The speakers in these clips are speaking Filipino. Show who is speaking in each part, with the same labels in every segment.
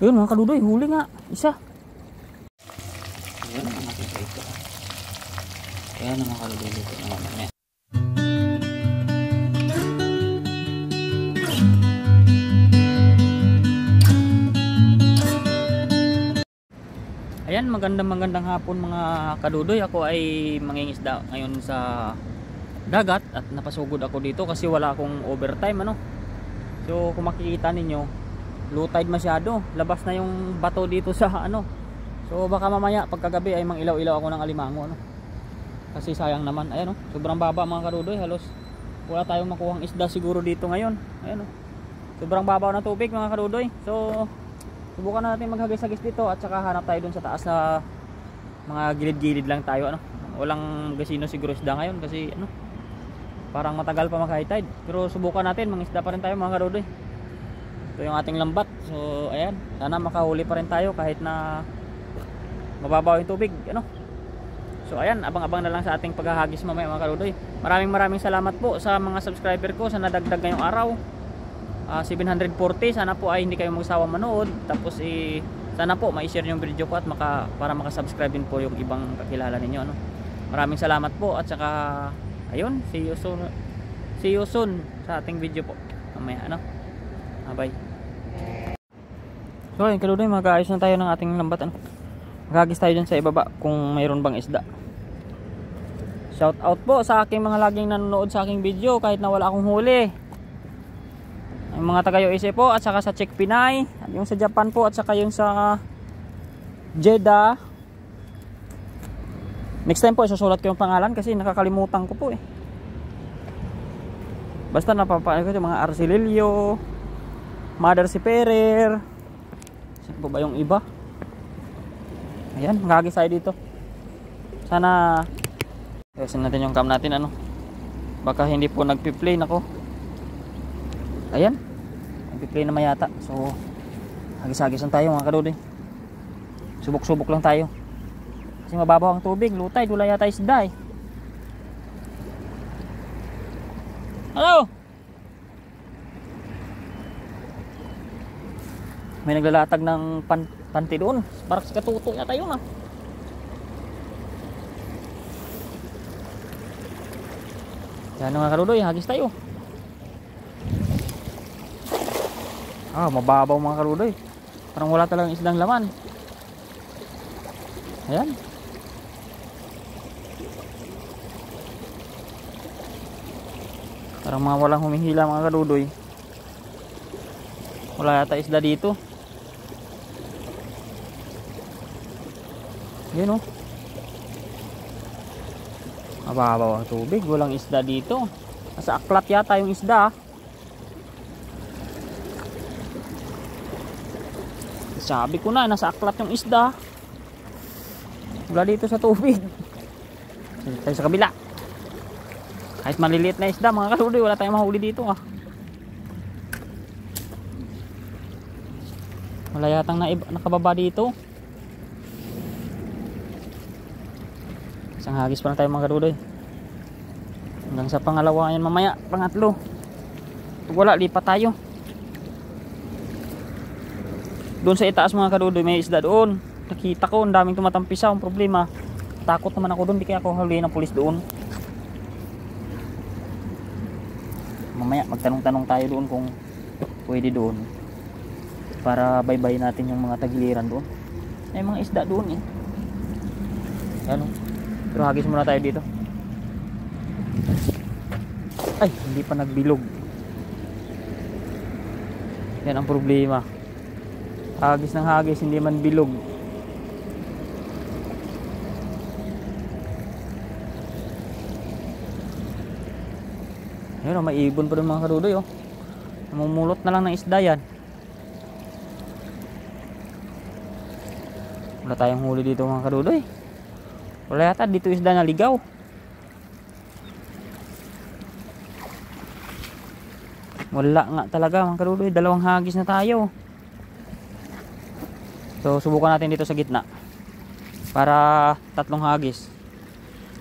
Speaker 1: Ayun mga kadudoy, huli nga. Isa. Ayan, nakita ito. Ayan mga kadudoy dito naman. Ayan, magandang hapon mga kadudoy. Ako ay mangingisda ngayon sa dagat at napasugod ako dito kasi wala akong overtime ano. So kung makikita ninyo, low tide masyado. Labas na yung bato dito sa ano. So baka mamaya pagkagabi ay mangilaw-ilaw ako ng alimango ano. Kasi sayang naman. Ayan oh, sobrang baba mga kadudoy. Halos wala tayong makuhang isda siguro dito ngayon. Ayan oh. Sobrang babaw ng tubig mga kadudoy. So subukan natin maghagis-hagis dito at saka hanap tayo dun sa taas na mga gilid-gilid lang tayo ano. Walang gasino siguro isda ngayon kasi ano, parang matagal pa mag-high tide. Pero subukan natin, mangisda pa rin tayo mga kadudoy. Ito yung ating lambat. So ayan, sana makahuli pa rin tayo kahit na mababaw yung tubig ano. So ayan, abang-abang na lang sa ating paghahagis mamaya mga kadudoy. Maraming salamat po sa mga subscriber ko sa nadagdag ngayong araw. 740, sana po ay hindi kayo magsawa manood. Tapos sana po ma-share yung video ko at para makasubscribe din po yung ibang kakilala ninyo ano. Maraming salamat po at saka ayun, see you soon sa ating video po mamaya ano. Bye. So ayun kadudoy, mag-aayos na tayo ng ating lambat ano. Maghagis tayo dyan sa ibaba kung mayroon bang isda. Shout out po sa aking mga laging nanonood sa aking video kahit na wala akong huli. Yung mga taga USA po at saka sa Czech Pinay, yung sa Japan po at saka yung sa Jeddah. Next time po isusulat ko yung pangalan kasi nakakalimutan ko po eh. Basta napapaano ko yung mga Arcilio, Mother Seferer. Saan po ba yung iba? Ayan, magagis tayo dito. Sana ayusin natin yung cam natin ano. Baka hindi po nagpi-play nako. Ayan, nagpi-play na mayata. So hagis-hagis lang tayo mga kadudoy. Subok-subok lang tayo kasi mababaw ang tubig, low tide, wala yata isda eh. Hello, may naglalatag ng panty doon. Parang si Katuto yata yun ah. Yan mga kadudoy, hagis tayo. Mababaw mga kadudoy. Parang wala talagang isdang laman. Ayan. Parang mga walang humihila mga kadudoy. Wala yata isda dito. Yan o. Mababaw ang tubig. Walang isda dito. Nasa aklat yata yung isda. Sabi ko na, nasa aklat yung isda. Wala dito sa tubig. Tayo sa kabila. Kahit maliliit na isda mga kadudoy, wala tayong mahuli dito ah. Wala yatang nakababa dito. Isang hagis pa lang tayo mga kadudoy. Hanggang sa pangalawa yan mamaya, pangatlo. Pag wala, lipat tayo. Doon sa itaas mga kadudoy may isda doon. Nakita ko ang daming tumatampisa. Ang problema, takot naman ako doon, di kaya ako huliin ng pulis doon. Mamaya magtanong-tanong tayo doon kung pwede doon, para baybay natin yung mga tagiliran doon. May mga isda doon eh. Ano? Pero hagis muna tayo dito. Ay, hindi pa nagbilog. Yan ang problema. Hagis ng hagis, hindi man bilog. Ayun, may ibon pa rin mga kadudoy oh. Namumulot na lang ng isda yan. Wala tayong huli dito mga kadudoy. Wala yata dito isda na ligaw. Wala nga talaga mga kadudoy. Dalawang hagis na tayo. So subukan natin dito sa gitna para tatlong hagis.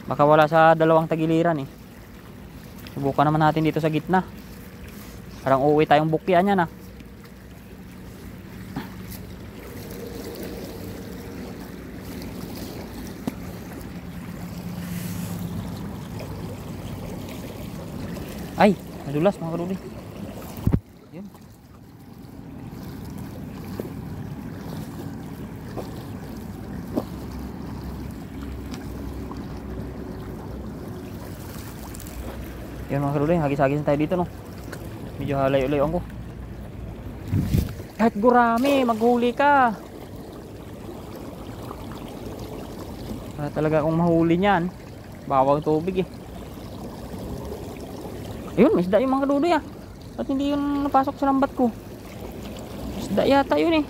Speaker 1: Baka wala sa dalawang tagiliran eh. Subukan naman natin dito sa gitna. Parang uuwi tayong bukyan yan ah. Ay, madulas mga kadudoy. Yun. Yun mga kadudoy, hagis-hagis tayo dito no. Medyo halayo-layoan ko. Kahit gurami, maghuli ka. Wala talaga akong mahuli niyan. Bawal tubig eh. Ayun, isda yung mga kadudoy ah. Ba't hindi yun napasok sa lambat ko? Isda yata yun eh.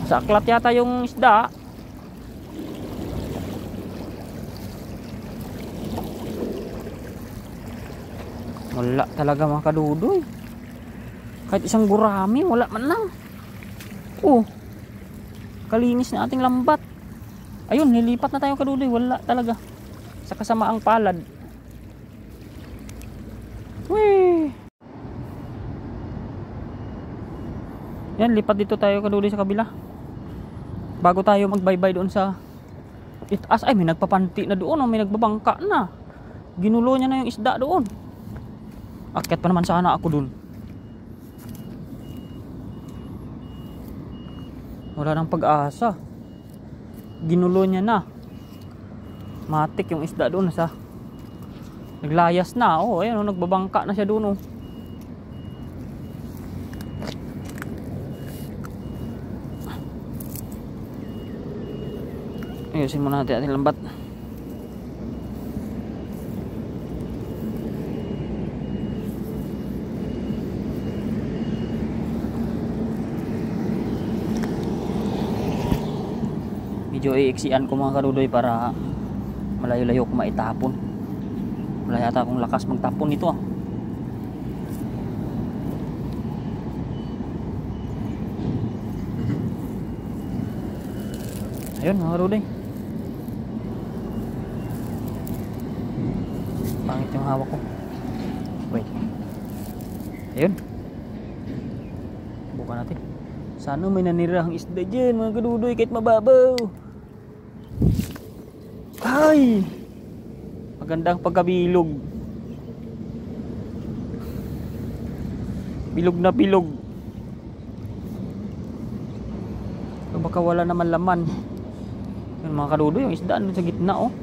Speaker 1: Sa aklat yata yung isda. Wala talaga mga kadudoy. Kahit isang gurami, wala man lang. Oh, kalinis na ating lambat. Ayun, nilipat na tayo kadudoy. Wala talaga. Sa kasamaang palad. Weh. Yan, lipat dito tayo kadudoy sa kabila. Bago tayo magbaybay doon sa itaas. Ay, may nagpapanti na doon. May nagbabangka na. Ginulo niya na yung isda doon. Akyat pa naman sana ako dun. Wala nang pag-asa. Ginulo niya na. Matik yung isda doon sa. Naglayas na. Oh, ayan, nagbabangka na siya doon. Oh. Ayusin muna natin ating lambat. Medyo iiksian ko mga kadudoy para malayo-layo ko maitapon. Wala yata akong lakas magtapon nito ah. Ayun mga kadudoy. Pangit yung hawak ko. Wait. Ayun. Bukan natin. Sana may nanirahang isda dyan mga kadudoy kahit mababaw. Ay! Magandang pagkabilog. Bilog na bilog. So, baka wala naman laman. Yung mga kadudoy, yung isda sa gitna oh.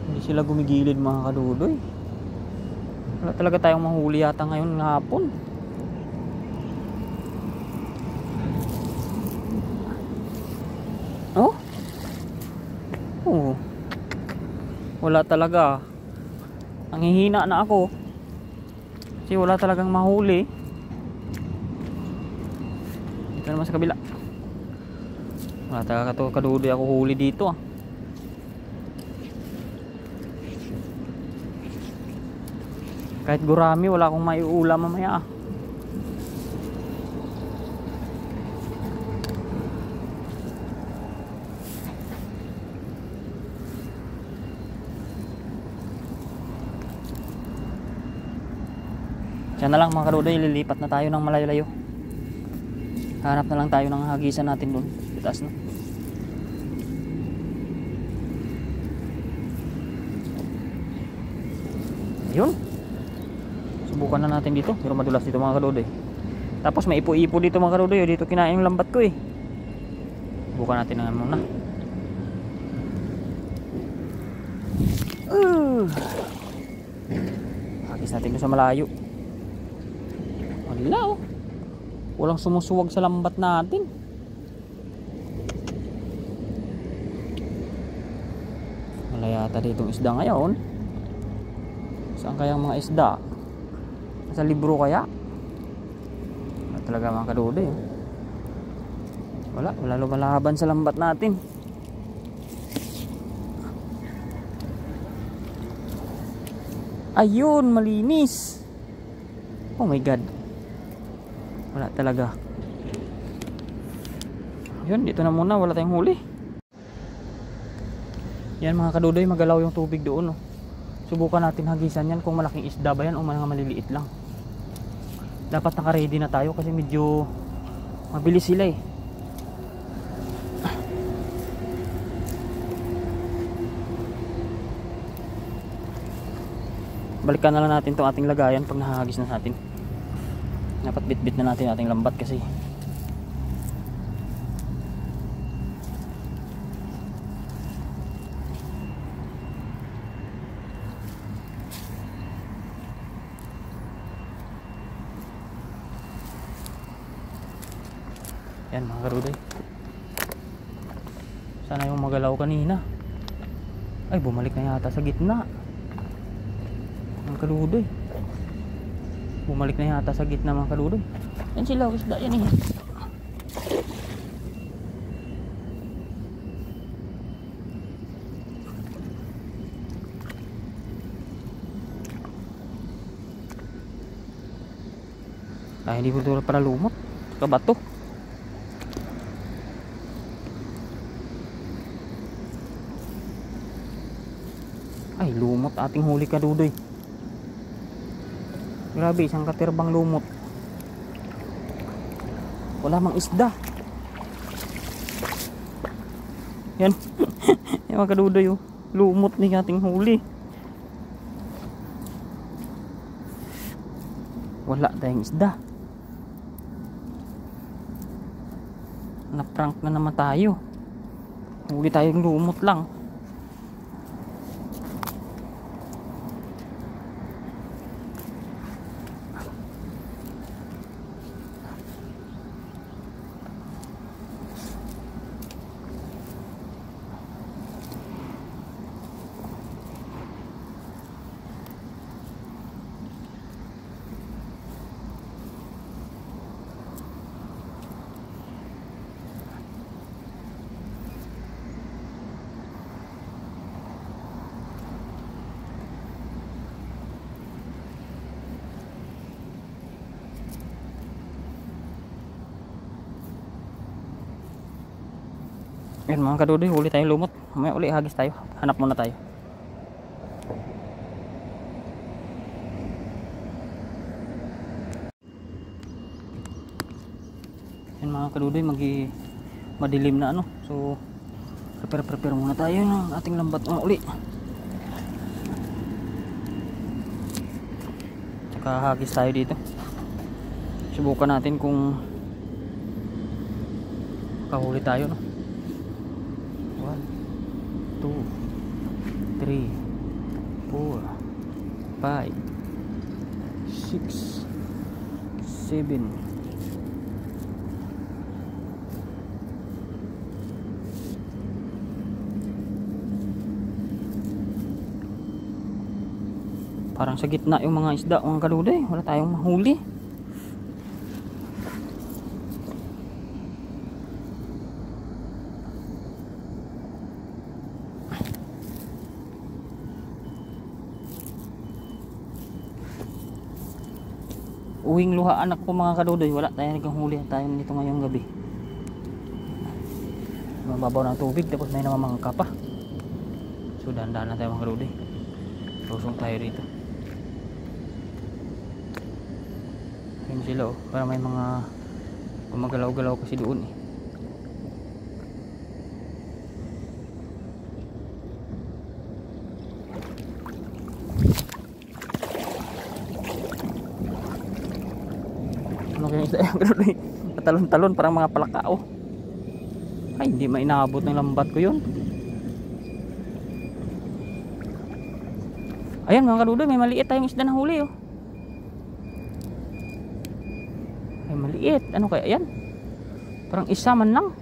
Speaker 1: Hindi sila gumigilid mga kadudoy. Wala talaga tayong mahuli yata ngayon ng hapon. Oh? Oh. Wala talaga. Nanghihina na ako. Kasi wala talagang mahuli. Dito naman sa kabila. Wala talaga kadudoy ako huli dito ah. Kahit gurami, wala akong maiulam mamaya ah. Diyan na lang mga kadudoy, lilipat na tayo ng malayo-layo. Hanap na lang tayo ng hagisan natin doon. Itaas na. Ayun. Subukan na natin dito. Pero madulas dito mga kadudoy. Tapos may ipo-ipo dito mga kadudoy. Dito kinain yung lambat ko eh. Subukan natin na muna. Hagis natin doon sa malayo. Wala oh. Walang sumusuwag sa lambat natin. Wala yata ditong isda ngayon. Saan kayang mga isda? Sa libro kaya? Wala talaga mga kadudoy. Wala lumalaban sa lambat natin. Ayun, malinis. Oh my god. Wala talaga. Yun, dito na muna. Wala tayong huli. Yan mga kadudoy, magalaw yung tubig doon. Oh. Subukan natin hagisan yan kung malaking isda ba yan o mga maliliit lang. Dapat naka-ready na tayo kasi medyo mabilis sila eh. balikan na lang natin itong ating lagayan pag nahagis na natin. Dapat bit-bit na natin ating lambat kasi yan mga karuday. Sana yung magalaw kanina ay bumalik na yata sa gitna. Mga karuday, bumalik na yata sa gitna mga karuday. Yan sila, isda yan eh. Ay hindi po para lumot sa bato. Ay lumot ating huli kadudoy. Grabe, isang katirbang lumot. Wala mang isda. Yan. Yan mga kadudoy oh. Lumot ni ating huli. Wala tayong isda. Na-prank na naman tayo. Huli tayong lumot lang. Yan mga kadudoy, huli tayong lumot. Mamaya uli hagis tayo. Hanap muna tayo. Yan mga kadudoy, madilim na ano. So prepare muna tayo ng ating lambat ng uli. Tsaka hagis tayo dito. Subukan natin kung kahuli tayo no. 1, 2, 3, 4, 5, 6, 7. Parang sa gitna yung mga isda mga kadudoy. Wala tayong mahuli. Uwing luhaan ako mga kadudoy. Wala tayong naghuli tayo nito ngayong gabi. Mababaw ng tubig tapos may namamangka pa. So dahan-dahan na tayo mga kadudoy. Lusong tayo dito. Ayun sila oh. Para may mga gumagalaw-galaw kasi doon eh. Ano kaya isda yung kadudoy? Patalon-talon parang mga palakao. Ay hindi mainabot ng lambat ko yun. Ayan mga kadudoy, may maliit tayong isda na huli oh. Ay maliit, ano kaya yan? Parang isa man lang.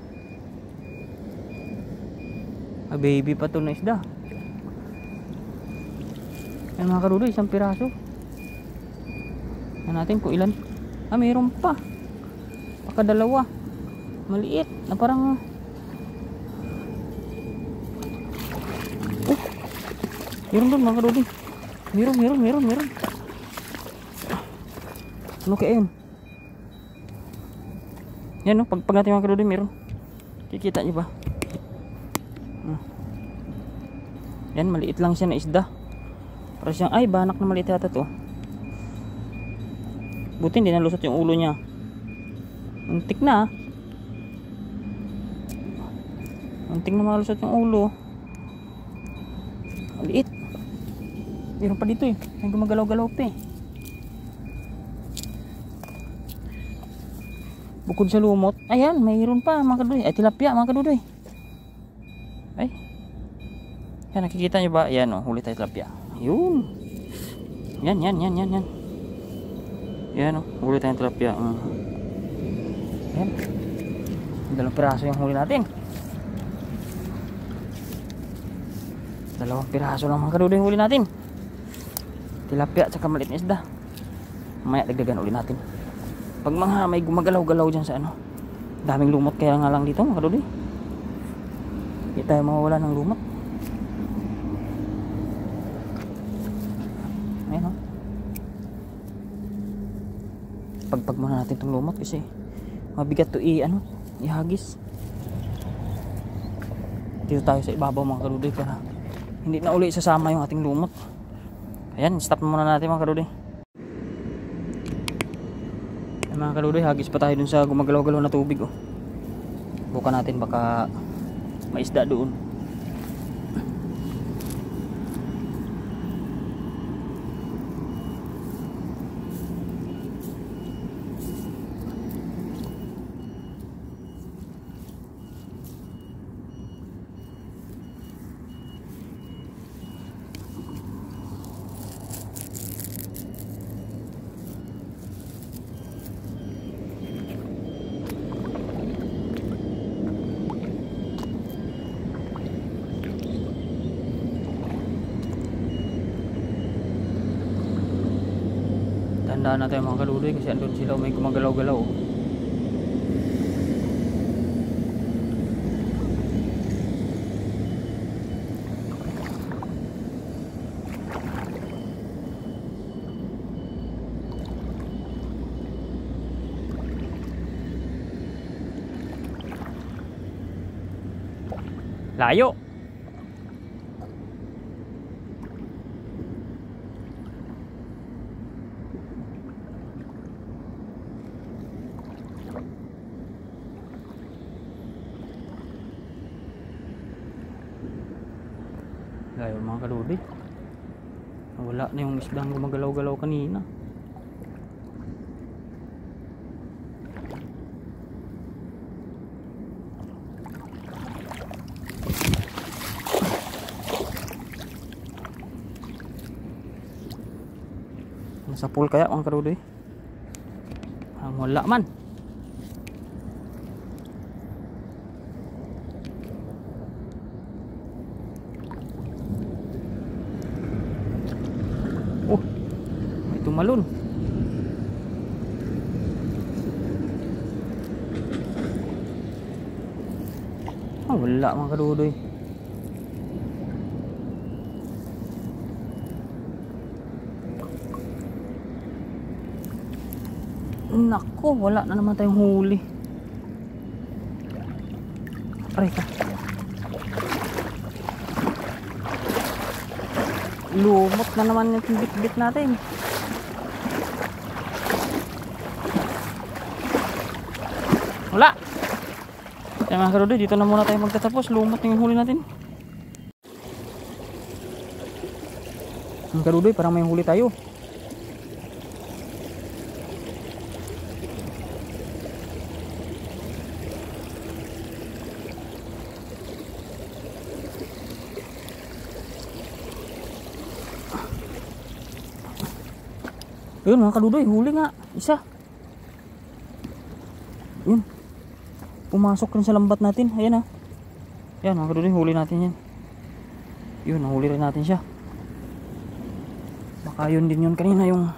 Speaker 1: Ay baby pa to na isda. Ayan mga kadudoy, isang piraso. Ayan natin kung ilan. Ah mayroon pa. Pakadalawa. Maliit na parang meron doon mga kadudoy. Meron. Ano kaya yun? Yan no, pag natin mga kadudoy meron. Kikita nyo ba? Yan, maliit lang siya na isda. Para siyang, ay banak na maliit yata to. Buti hindi nalusot yung ulo niya. Untik na. Untik na malusot yung ulo. Maliit. Meron pa dito eh. May gumagalaw-galaw pa eh. Bukod sa lumot. Ayan, mayroon pa mga kadudoy. Ay, tilapia mga kadudoy. Ay. Yan, nakikita nyo ba? Ayan o, huli tayo tilapia. Yun. Yan. Yan o, huli tayong tilapia. Ayan. Dalawang piraso yung huli natin. Dalawang piraso lang mga kadudoy yung huli natin. Tilapia at saka maliit na isda. Mamaya dagdagan ulit natin. Pag mga may gumagalaw-galaw dyan sa ano, daming lumot kaya nga lang dito mga kadudoy. Hindi tayo mawawala ng lumot. Ayan o. Pagpag muna natin itong lumot kasi mabigat to ihagis. Dito tayo sa ibabaw mga kadudoy para hindi na uli sasama yung ating lumot. Ayan, stop muna natin mga kadudoy. Mga kadudoy, hagis pa tayo dun sa gumagalaw-galaw na tubig oh. Bukan natin baka may isda doon. Tandaan natin mga kadudoy kasi andun sila may gumagalaw-galaw oh. Layo. Layo mga kadudoy. Wala na yung isdang gumagalaw-galaw kanina. Nasa pool kaya mga kadudoy? Wala man. Oh, may tumalon. Wala mga kadudoy. Nako, wala na naman tayong huli. Aray ka. Lumot na naman yung bit-bit natin. Wala. Kaya mga kadudoy, dito na muna tayo magtatapos. Lumot na yung huli natin. Mga kadudoy, parang may huli tayo. Yun mga kadudoy, huli nga. Isa. Yun. Pumasok rin sa lambat natin. Ayan ah. Yan mga kadudoy, huli natin yan. Yun, nahuli rin natin siya. Baka yun din yun kanina yung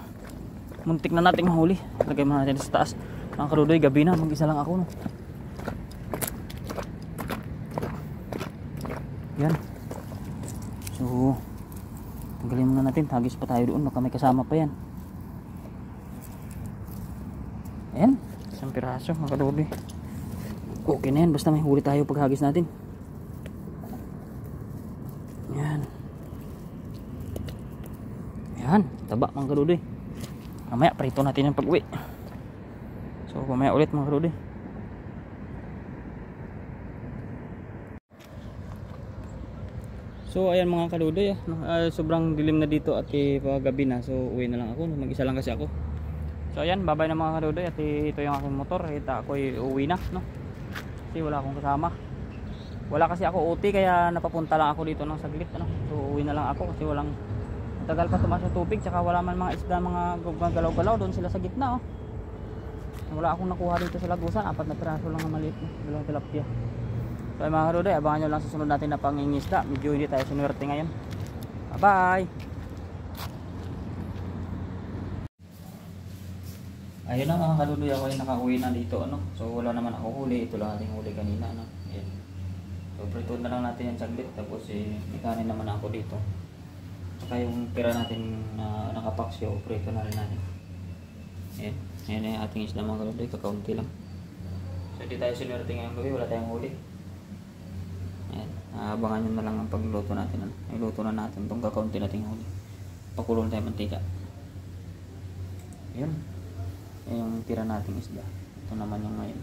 Speaker 1: muntik na nating mahuli. Lagay mo natin sa taas. Mga kadudoy, gabi na. Mag-isa lang ako no. Yan. So, tanggalin muna natin. Hagis pa tayo doon. Baka may kasama pa yan. Ayan, isang piraso mga kadudoy. Okay na yan, basta may huli tayo paghagis natin. Ayan. Ayan, taba mga kadudoy. Mamaya prito natin yung pag-uwi. So mamaya ulit mga kadudoy. So ayan mga kadudoy, sobrang dilim na dito at pagabi na, so uwi na lang ako, mag-isa lang kasi ako. So ayan, babay na mga kadudoy at ito yung aking motor, ako uwi na, no? Kasi wala akong kasama. Wala kasi ako OT kaya napapunta lang ako dito ng saglit, ano? So uwi na lang ako kasi walang tagal pa tumaas yung tubig, tsaka wala man mga isda, mga galaw-galaw doon sila sa gitna, oh. Wala akong nakuha dito sa lagusan, 4 na piraso lang na maliit, dalawang tilapia. So mga kadudoy, abangan nyo lang sa sunod natin na pangingisda. Medyo hindi tayo sinuwerte ngayon. Bye bye. Ayun na mga kadudoy, ako ay nakauwi na dito, ano. So wala naman ako huli, ito lang ating huli kanina, ano. Ayan. So prito na lang natin yan saglit, tapos ikanin naman ako dito. Saka yung pira natin na nakapaksyo, prito na rin natin. Ayan, ayan yung ating isda mga kadudoy, kakaunti lang. So hindi tayo sinuwerte ngayong gabi, wala tayong huli. Ayan, abangan nyo na lang ang pagluto natin. Iluto na natin itong kakaunti nating huli. Pakulong tayo mantika. Ayan, ayan yung tira nating isda. Ito naman yung ngayon,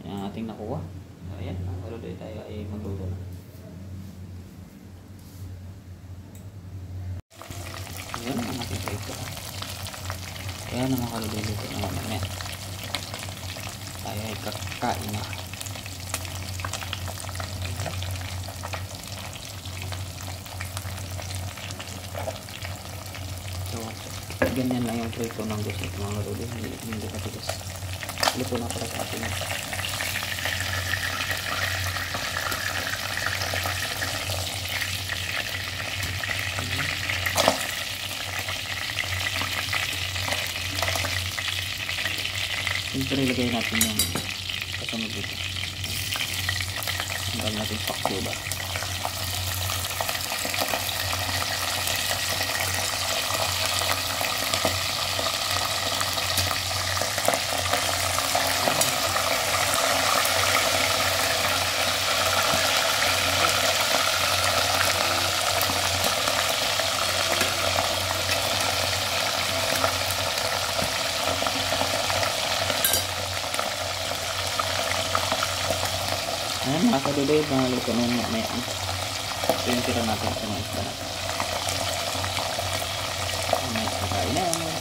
Speaker 1: ayan ang ating nakuha. So ayan, kaludoy, tayo ay magluto na. Ayan ang ating prito. Ayan ang mga kaludoy, luto na naman yan. Tayo ay kakain na. So ganyan lang yung prito ng gusto mga kaludoy, hindi katigas. Luto na para sa atin. Siyempre ilagay natin yung kasunod dito. Hanggang natin paksyo ba. Ayan mga kadudoy, mga luto na yung mamaya. Ito yung tira natin sa mga isda natin. Mamaya kakain na.